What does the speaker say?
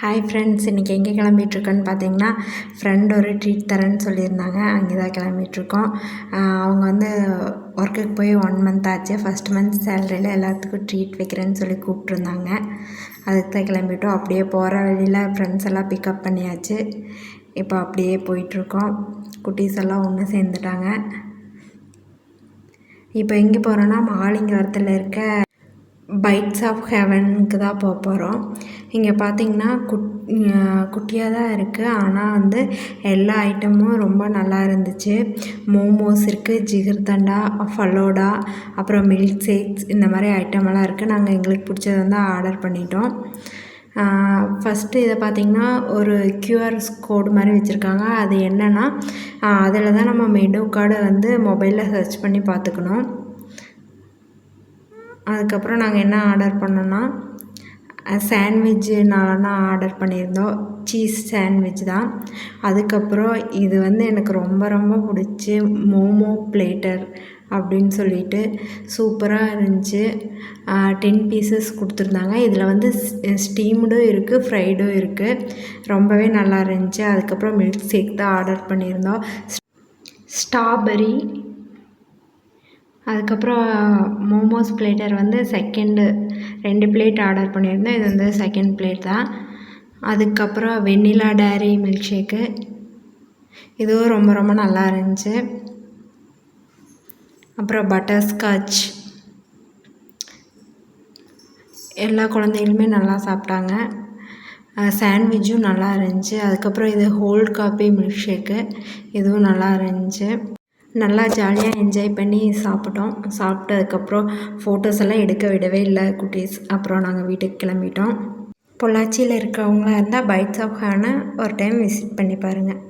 Hi friends, இன்றைக்கி எங்கே கிளம்பிகிட்ருக்கோன்னு பார்த்தீங்கன்னா, ஃப்ரெண்ட் ஒரு ட்ரீட் தரேன்னு சொல்லியிருந்தாங்க. அங்கே தான் கிளம்பிகிட்ருக்கோம். அவங்க வந்து ஒர்க்குக்கு போய் 1 மந்த் ஆச்சு. ஃபஸ்ட் மந்த் சேலரியில் எல்லாத்துக்கும் ட்ரீட் வைக்கிறேன்னு சொல்லி கூப்பிட்ருந்தாங்க. அதுக்கு தான் கிளம்பிட்டோம். அப்படியே போகிற வழியில் ஃப்ரெண்ட்ஸ் எல்லாம் பிக்கப் பண்ணியாச்சு. இப்போ அப்படியே போயிட்டுருக்கோம். குட்டீஸ் எல்லாம் ஒன்று சேர்ந்துட்டாங்க. இப்போ எங்கே போகிறோன்னா, மாலிங்கரத்தில் இருக்க பைட்ஸ் ஆஃப் ஹெவனுக்கு தான் போகிறோம். இங்கே பார்த்தீங்கன்னா குட்டியாக தான் இருக்குது. ஆனால் வந்து எல்லா ஐட்டமும் ரொம்ப நல்லா இருந்துச்சு. மோமோஸ் இருக்குது, ஜிகர்தண்டா, ஃபலோடா, அப்புறம் மில்க் ஷேக்ஸ், இந்த மாதிரி ஐட்டமெல்லாம் இருக்குது. நாங்கள் எங்களுக்கு பிடிச்சது வந்து ஆர்டர் பண்ணிட்டோம். ஃபஸ்ட்டு இதை பார்த்திங்கன்னா ஒரு QR கோடு மாதிரி வச்சுருக்காங்க. அது என்னென்னா, அதில் தான் நம்ம மெனு கார்டை வந்து மொபைலில் சர்ச் பண்ணி பார்த்துக்கணும். அதுக்கப்புறம் நாங்கள் என்ன ஆர்டர் பண்ணோன்னா, சாண்ட்விட்ஜு ஆர்டர் பண்ணியிருந்தோம். சீஸ் சாண்ட்விச் தான். அதுக்கப்புறம் இது வந்து எனக்கு ரொம்ப ரொம்ப பிடிச்சி மோமோ பிளேட்டர் அப்படின்னு சொல்லிட்டு சூப்பராக இருந்துச்சு. 10 பீசஸ் கொடுத்துருந்தாங்க. இதில் வந்து ஸ்டீம்டும் இருக்குது, ஃப்ரைடும் இருக்குது. ரொம்பவே நல்லா இருந்துச்சு. அதுக்கப்புறம் மில்க் ஷேக் தான் ஆர்டர் பண்ணியிருந்தோம். ஸ்ட்ராபெரி. அதுக்கப்புறம் மோமோஸ் பிளேட்டர் வந்து 2 பிளேட் ஆர்டர் பண்ணியிருந்தோம். இது வந்து 2nd பிளேட் தான். அதுக்கப்புறம் வெண்ணிலா டேரி மில்க் ஷேக்கு, இதுவும் ரொம்ப ரொம்ப நல்லா இருந்துச்சு. அப்புறம் பட்டர்ஸ்காட்ச், எல்லா குழந்தைகளுமே நல்லா சாப்பிட்டாங்க. சாண்ட்விட்சும் நல்லா இருந்துச்சு. அதுக்கப்புறம் இது ஹோல் காப்பி மில்க் ஷேக்கு, இதுவும் நல்லா இருந்துச்சு. நல்லா ஜாலியாக என்ஜாய் பண்ணி சாப்பிட்டோம். சாப்பிட்டதுக்கப்புறம் ஃபோட்டோஸ் எல்லாம் எடுக்க விடவே இல்லை குட்டீஸ். அப்புறம் நாங்கள் வீட்டுக்கு கிளம்பிட்டோம். பொள்ளாச்சியில் இருக்கிறவங்களா இருந்தால் பைட்ஸ் ஆஃப் ஹெவனை ஒரு டைம் விசிட் பண்ணி பாருங்கள்.